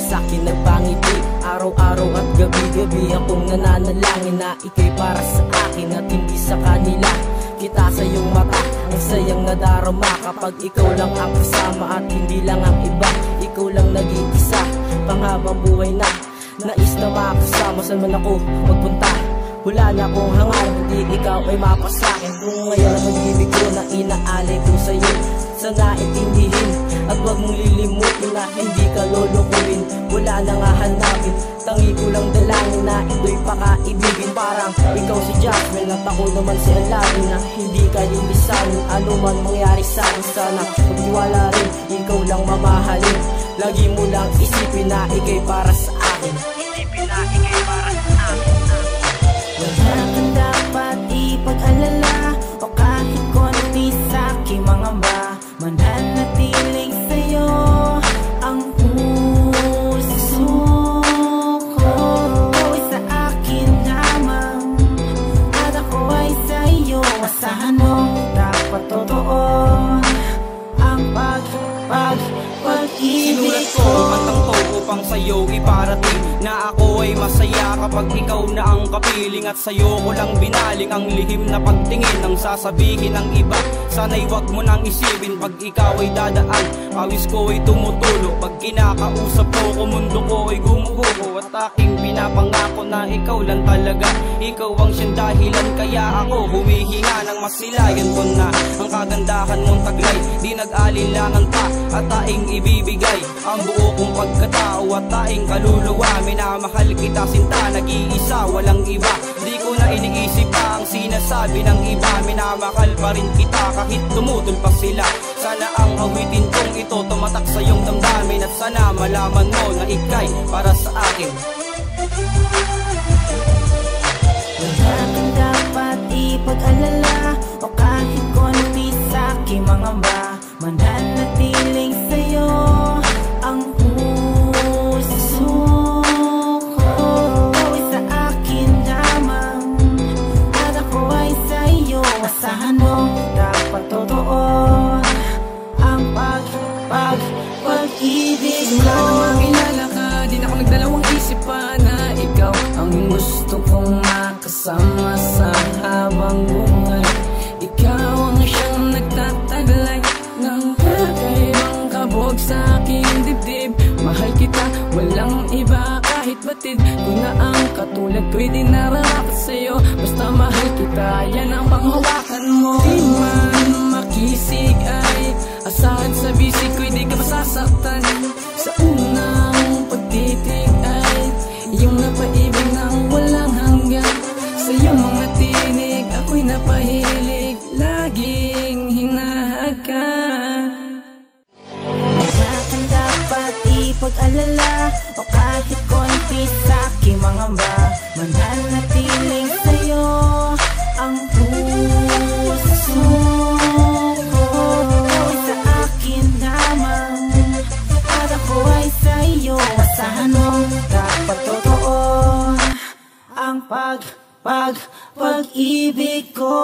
sa'kin nagpangiti. Araw-araw at gabi-gabi akong nananalangin na ika'y para sa akin at hindi sa kanila. Kita sa iyong mata, ang sayang nadarama kapag ikaw lang ang kasama at hindi lang ang iba. Ikaw lang nag-iisa, panghabang buhay na nais na makasama. Saan man ako magpunta, wala na akong hangal, hindi ikaw ay mapasakin. Kung ngayon ang pag-ibig ko na inaalay ko sa'yo, sana intindihin at huwag mong lilimutin na hindi ka lulukuin. Wala nang hahanapin, tangi ko lang dalangin na ito'y pakaibigin. Parang ikaw si Jasmine at ako naman si Aladdin, na hindi ka lilisanin ano man mangyari sa'kin. Sana magtiwala rin, ikaw lang mamahalin. Lagi mo lang isipin na ika'y para sa akin. Isipin na ika'y para sa akin. Wala kang dapat ipag-alala o kahit konti sa'king mga ba. Mananatiling sa'yo ang puso ko. Ikaw ay sa akin lamang at ako ay sa'yo. Asahan mo dapat totoo ang pag-ibig Sinulat ko kantang to upang sa'yo iparating na ako ay masaya kapag ikaw na ang kapiling. At sa'yo ko lang binaling ang lihim na pagtingin. Ang sasabihin ng iba, sana'y wag mo nang isipin. Pag ikaw ay dadaan, pawis ko ay tumutulo. Pag kinakausap ko, mundo ko ay gumuguho. At aking pinapangako na ikaw lang talaga, ikaw ang siyang dahilan kaya ako humihinga ng masilayan ko na ang kagandahan mong taglay. Di nag-alinlangan pa at taing ibibigay ang buo kong pagkatao at taing kaluluwa. Minamahal kita sinta, nag-iisa, walang iba. Di ko na iniisip pa ang sinasabi ng iba. Minamahal pa rin kita kahit tumutol pa sila. Sana ang awitin kong ito tumatak sa iyong damdamin. At sana malaman mo na ika'y para sa akin. Wala kang dapat ipag-alala o kahit konti sa'king mga ba. Mananatiling sa'yo ang puso ko. Ikaw ay sa akin lamang at ako ay sa'yo. Asahan mo dapat totoo ang pag-ibig Simula ko. na makilala ka, di na ako nagdalawang isip pa na ikaw ang gusto kong makasama sa habang buhay. Ikaw ang siyang nagtataglay ng kakaibang kabog sa aking dibdib. Mahal kita, walang iba kahit batid. Kung na ang katulad ko'y dinarapat sa'yo, basta mahal kita, yan ang panghawakan mo. Di man makisig ay asahan sa bisig ko'y di ka masasaktan. Sa unang pagtitig ay iyong napaibig ng walang hanggan. Sa iyong mga tinig ako'y napahilig, laging hinahagan. Wala kang dapat ipag-alala o kahit konti sa'king mga ba. Mananatiling sa'yo ang puso ko. Ikaw ay sa akin lamang at ako ay sa'yo. Asahan mo dapat totoo ang pag-ibig ko.